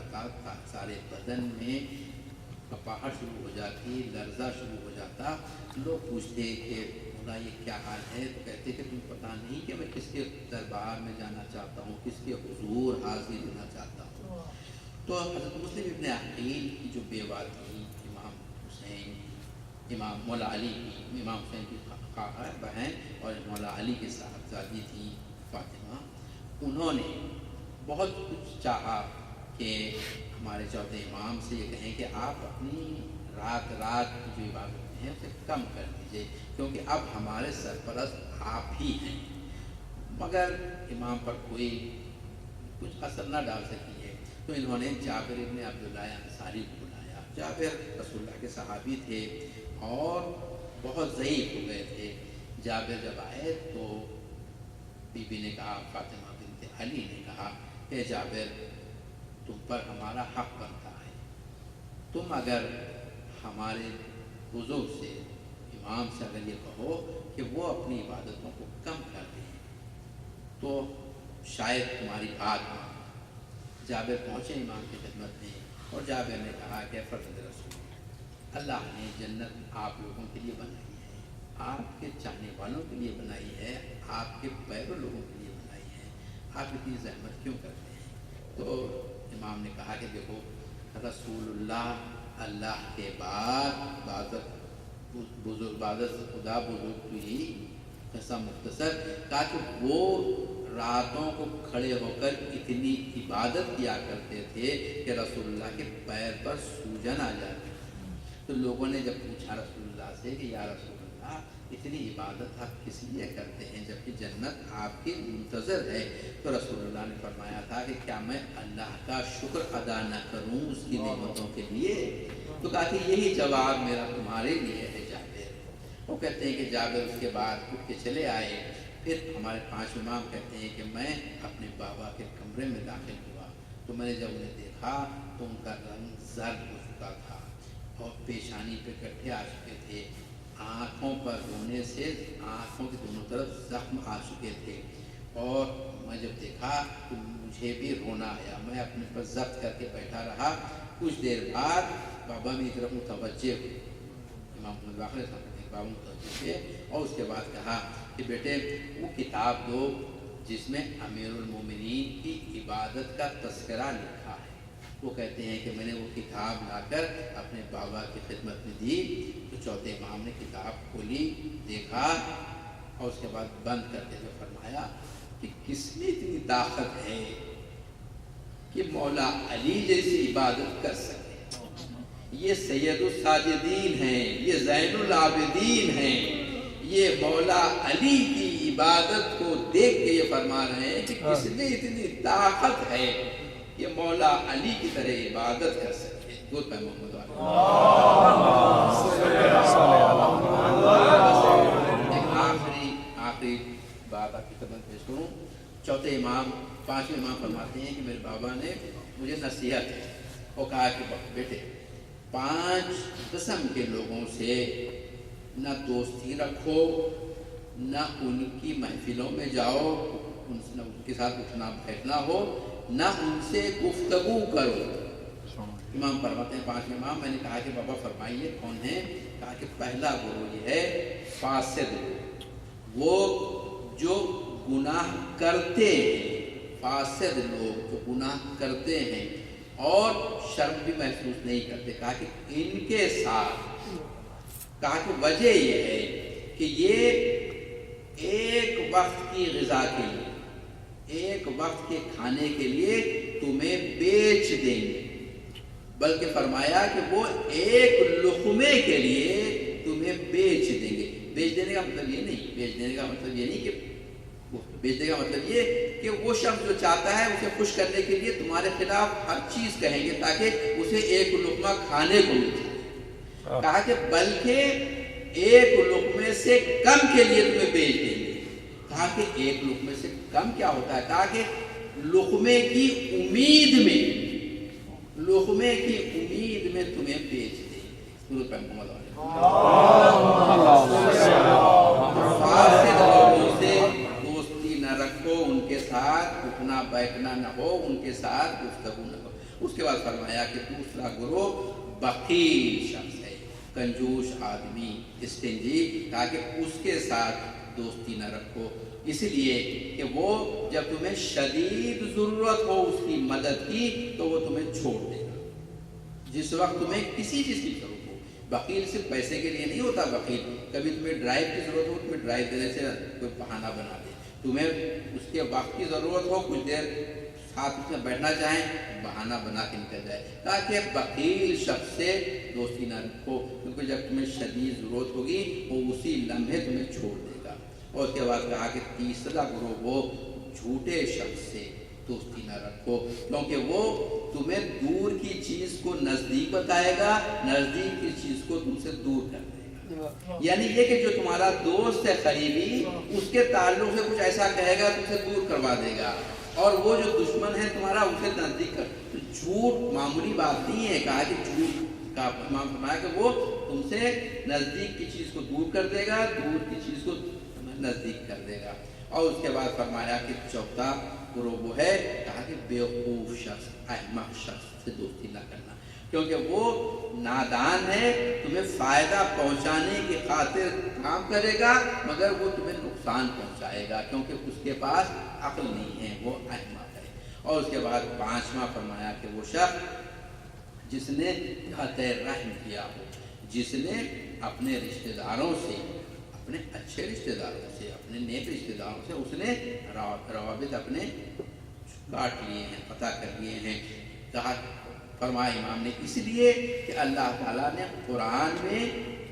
جاتا تھا، سارے بدن میں کپاہٹ شروع ہو جاتی، لرزہ شروع ہو جاتا. لوگ پوچھتے کہ مولا یہ کیا حال ہے؟ تو کہتے کہ تمہیں پتہ نہیں کہ میں کس کے دربار میں جانا چاہتا ہوں، کس کے حضور حاضر ہونا چاہتا ہوں. تو حضرت مسلم ابن عقیل کی جو بیوہ تھی امام حسین، امام مولا علی کی، امام حسین کی بہن اور مولا علی کے صاحبزادی تھی فاطمہ، انہوں نے بہت کچھ چاہا کہ ہمارے چوتھے امام سے یہ کہیں کہ آپ اپنی رات کی جو عبادتیں ہیں اسے کم کر دیجیے، کیونکہ اب ہمارے سرپرست آپ ہی ہیں. مگر امام پر کوئی کچھ اثر نہ ڈال سکی ہے. تو انہوں نے جابر ابن عبداللہ انصاری کو بلایا. جابر رسول اللہ کے صحابی تھے اور بہت ضعیف ہو گئے تھے. جابر جب آئے تو بی بی نے کہا، فاطمہ بنت علی نے کہا کہ جابر تم پر ہمارا حق بنتا ہے، تم اگر ہمارے بزرگ سے، امام سے اگر یہ کہو کہ وہ اپنی عبادتوں کو کم کر دیں تو شاید تمہاری بات مانے. جابر پہنچے امام کی خدمت میں اور جابر نے کہا کہ فرزند رسول اللہ نے جنت آپ لوگوں کے لیے بنائی ہے، آپ کے چاہنے والوں کے لیے بنائی ہے، آپ کے پیرو لوگوں کے لیے بنائی ہے، آپ اتنی زحمت کیوں کرتے ہیں؟ تو امام نے کہا کہ دیکھو رسول اللہ کے بعد عبادت خدا بزرگ کی قسم مختصر کہا کہ وہ راتوں کو کھڑے ہو کر اتنی عبادت کیا کرتے تھے کہ رسول اللہ کے پیر پر سوجن آ جاتی. تو لوگوں نے جب پوچھا رسول اللہ سے کہ یا رسول اللہ اتنی عبادت آپ کس لیے کرتے ہیں جبکہ جنت آپ کی منتظر ہے؟ تو رسول اللہ نے فرمایا تھا کہ کیا میں اللہ کا شکر ادا نہ کروں اس کی نعمتوں کے لیے؟ تو کہا کہ یہی جواب میرا تمہارے لیے ہے جابر. وہ کہتے ہیں کہ جابر اس کے بعد اٹھ کے چلے آئے. پھر ہمارے 5 امام کہتے ہیں کہ میں اپنے بابا کے کمرے میں داخل ہوا تو میں نے جب انہیں دیکھا تو ان کا رنگ زرد ہو چکا تھا اور پیشانی پہ گڈھے آ چکے تھے، آنکھوں پر رونے سے آنکھوں کی دونوں طرف زخم آ چکے تھے. اور میں جب دیکھا تو مجھے بھی رونا آیا. میں اپنے پر ضبط کر کے بیٹھا رہا. کچھ دیر بعد بابا میری طرف متوجہ ہوئے، امام محمد باقر صاحب بابا متوجہ ہوئے اور اس کے بعد کہا کہ بیٹے وہ کتاب دو جس میں امیر المومنین کی عبادت کا تذکرہ لکھا ہے. وہ کہتے ہیں کہ میں نے وہ کتاب لا کر اپنے بابا کی خدمت میں دی. تو چوتھے امام نے کتاب کھولی، دیکھا اور اس کے بعد بند کرتے ہوئے فرمایا کہ کس میں اتنی طاقت ہے کہ مولا علی جیسی عبادت کر سکے؟ یہ سید الساجدین ہیں، یہ زین العابدین ہیں، یہ مولا علی کی عبادت کو دیکھ کے یہ فرما رہے ہیں کہ کس میں اتنی طاقت ہے کہ مولا علی کی طرح عبادت کر سکے. درود پہ محمد آخری بات آپ کی خدمت پیش کروں. چوتھے امام 5ویں امام فرماتے ہیں کہ میرے بابا نے مجھے نصیحت اور کہا کہ بیٹے 5 قسم کے لوگوں سے نہ دوستی رکھو، نہ ان کی محفلوں میں جاؤ، ان کے ساتھ اٹھنا بیٹھنا ہو، نہ ان سے گفتگو کرو. امام فرماتے ہیں 5ویں امام. میں نے کہا کہ بابا فرمائیے کون ہیں؟ کہا کہ پہلا گروہ یہ ہے فاسد، وہ جو گناہ کرتے ہیں، فاسد لوگ جو گناہ کرتے ہیں اور شرم بھی محسوس نہیں کرتے. کہا کہ ان کے ساتھ، کہا کہ وجہ یہ ہے کہ یہ ایک وقت کی غذا کے لیے، ایک وقت کے کھانے کے لیے تمہیں بیچ دیں گے، بلکہ فرمایا کہ وہ ایک لقمے کے لیے تمہیں بیچ دیں گے. بیچ دینے کا مطلب یہ نہیں، بیچ دینے کا مطلب یہ نہیں کہ بیچنے کا مطلب یہ کہ وہ شخص جو چاہتا ہے اسے خوش کرنے کے لیے تمہارے خلاف ہر چیز کہیں گے تاکہ اسے ایک لقمہ کھانے کو مل جائے. کہا کہ بلکہ ایک لقمے سے کم کے لیے تمہیں بیچ دیں گے. کہا کہ ایک لقمے سے کم کیا ہوتا ہے؟ کہا کہ لقمے کی امید میں، لقمے کی امید میں تمہیں بیچ دیں گے. درود پہ محمد علیہ. فاسد لوگوں سے دوستی نہ رکھو، ان کے ساتھ اٹھنا بیٹھنا نہ ہو، ان کے ساتھ گفتگو نہ ہو. اس کے کے بعد فرمایا کہ دوسرا گروہ بخیل شخص ہے، کنجوس آدمی، اسٹنجی، تاکہ اس کے ساتھ دوستی نہ رکھو، اس لیے کہ وہ جب تمہیں شدید ضرورت ہو اس کی مدد کی تو وہ تمہیں چھوڑ دے گا، جس وقت تمہیں کسی چیز کی ضرورت ہو۔ بخیل صرف پیسے کے لیے نہیں ہوتا، بخیل کبھی تمہیں ڈرائیو کی ضرورت ہو، تمہیں ڈرائیو دینے سے کوئی بہانہ بنا دے، تمہیں اس کے وقت کی ضرورت ہو، کچھ دیر ساتھ اس میں بیٹھنا چاہیں، بہانہ بنا کے نکل جائے، تاکہ بخیل شخص سے دوستی نہ رکھو، کیونکہ جب تمہیں شدید ضرورت ہوگی وہ اسی لمحے تمہیں چھوڑ دے گا۔ اور اس کے بعد کہا کہ تیسرا گروہ وہ جھوٹے شخص سے دوستی نہ رکھو، کیونکہ وہ تمہیں دور کی چیز کو نزدیک بتائے گا، نزدیک کی چیز کو تم سے دور کر دے گا۔ یعنی یہ کہ جو تمہارا دوست ہے قریبی، اس کے تعلق سے کچھ ایسا کہے گا تم سے دور کروا دے گا، اور وہ جو دشمن ہے تمہارا اسے نزدیک کر۔ جھوٹ معمولی بات نہیں ہے، کہا کہ جھوٹ کا فرمایا کہ وہ تم سے نزدیک کی چیز کو دور کر دے گا، دور کی چیز کو نزدیک کر دے گا۔ اور اس کے بعد فرمایا کہ چوتھا گروہ وہ ہے، کہا کہ بیوقوف شخص، احمق شخص سے دوستی نہ کرنا، کیونکہ وہ نادان ہے، تمہیں فائدہ پہنچانے کی خاطر کام کرے گا مگر وہ تمہیں نقصان پہنچائے گا، کیونکہ اس کے پاس عقل نہیں ہے، وہ احمق ہے۔ اور اس کے بعد پانچواں فرمایا کہ وہ شخص جس نے قطع رحم کیا ہو، جس نے اپنے رشتہ داروں سے، اپنے اچھے رشتہ داروں سے، اپنے نیک رشتہ داروں سے اس نے روابط اپنے کاٹ لیے ہیں، قطع کر لیے ہیں۔ کہا فرمایا امام نے اس لیے کہ اللہ تعالیٰ نے قرآن میں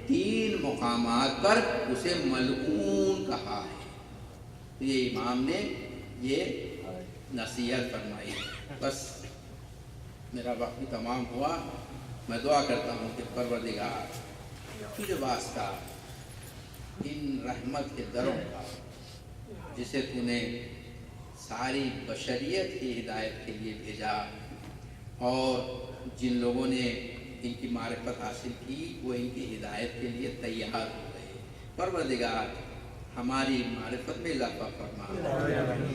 3 مقامات پر اسے ملعون کہا ہے، تو یہ امام نے یہ نصیحت فرمائی۔ بس میرا وقت بھی تمام ہوا، میں دعا کرتا ہوں کہ پروردگار تجھے واسطہ ان رحمت کے دروں کا، جسے تو نے ساری بشریت کی ہدایت کے لیے بھیجا، اور جن لوگوں نے ان کی معرفت حاصل کی وہ ان کی ہدایت کے لیے تیار ہو گئے، پروردگار ہماری معرفت میں اضافہ فرما،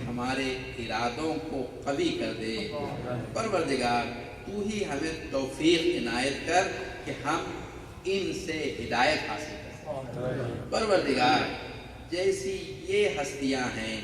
ہمارے ارادوں کو قوی کر دے، پروردگار تو ہی ہمیں توفیق عنایت کر کہ ہم ان سے ہدایت حاصل کر، پروردگار جیسی یہ ہستیاں ہیں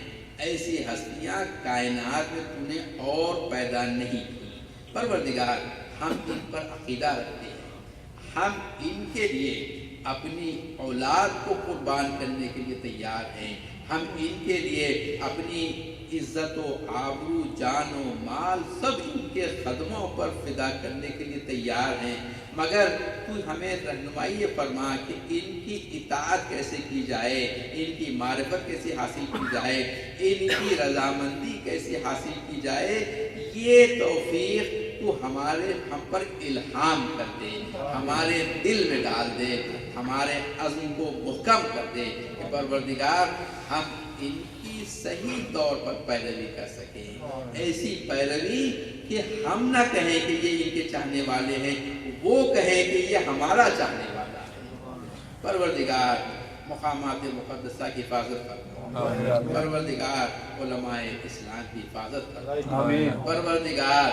ایسی ہستیاں کائنات میں تو نے اور پیدا نہیں کی، پروردگار ہم ان پر عقیدہ رکھتے ہیں، ہم ان کے لیے اپنی اولاد کو قربان کرنے کے لیے تیار ہیں، ہم ان کے لیے اپنی عزت و آبرو، جان و مال سب ان کے قدموں پر فدا کرنے کے لیے تیار ہیں، مگر تو ہمیں رہنمائی فرما کہ ان کی اطاعت کیسے کی جائے، ان کی معرفت کیسے حاصل کی جائے، ان کی رضامندی کیسے حاصل کی جائے، یہ توفیق تو ہم پر الہام کر دے، ہمارے دل میں ڈال دے، ہمارے عزم کو محکم کر دے کہ پروردگار ہم ان کی صحیح طور پر پیروی کر سکیں، ایسی پیروی کہ ہم نہ کہیں کہ یہ ان کے چاہنے والے ہیں، وہ کہیں کہ یہ ہمارا چاہنے والا ہے، پروردگار مقامات مقدسہ کی حفاظت کرنا، پروردگار علماء اسلام کی حفاظت کرنا، پروردگار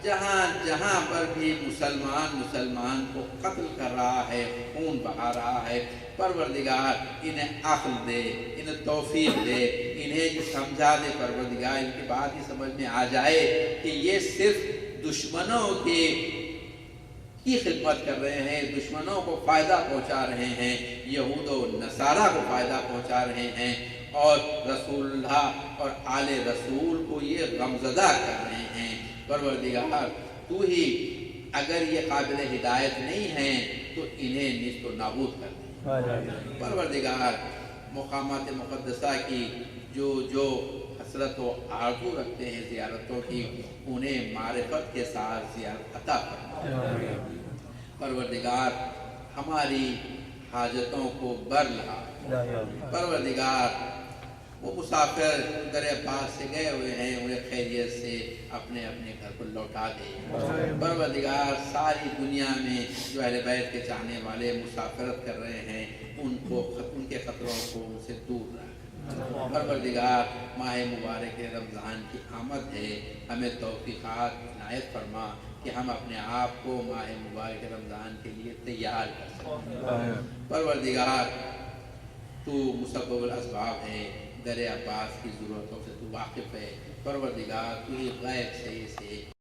جہاں جہاں پر بھی مسلمان کو قتل کر رہا ہے، خون بہا رہا ہے، پروردگار انہیں عقل دے، انہیں توفیق دے، انہیں سمجھا دے، پروردگار ان کی بات ہی سمجھ میں آ جائے کہ یہ صرف دشمنوں کی خدمت کر رہے ہیں، دشمنوں کو فائدہ پہنچا رہے ہیں، یہود و نصارہ کو فائدہ پہنچا رہے ہیں، اور رسول اللہ اور آل رسول کو یہ غمزدہ کر رہے ہیں، پروردگار تو ہی اگر یہ قابل ہدایت نہیں ہیں تو انہیں نیست و نابود کر دیں، پروردگار مقامات مقدسہ کی جو حسرت و آرزو رکھتے ہیں زیارتوں کی، انہیں معرفت کے ساتھ زیارت عطا فرما، پروردگار ہماری حاجتوں کو بر لا، پروردگار وہ مسافر در پاس سے گئے ہوئے ہیں انہیں خیریت سے اپنے اپنے گھر کو لوٹا دے، پروردگار ساری دنیا میں جو اہل بیت کے چاہنے والے مسافرت کر رہے ہیں ان کے خطروں کو ان سے دور رکھ، پروردگار ماہ مبارک رمضان کی آمد ہے، ہمیں توفیقات عنایت فرما، کہ ہم اپنے آپ کو ماہ مبارک رمضان کے لیے تیار کر سکیں۔ پروردگار تو مسبب الاسباب ہے، در عباس کی ضرورتوں سے تو واقف ہے، پروردگار تو ہی غیب سے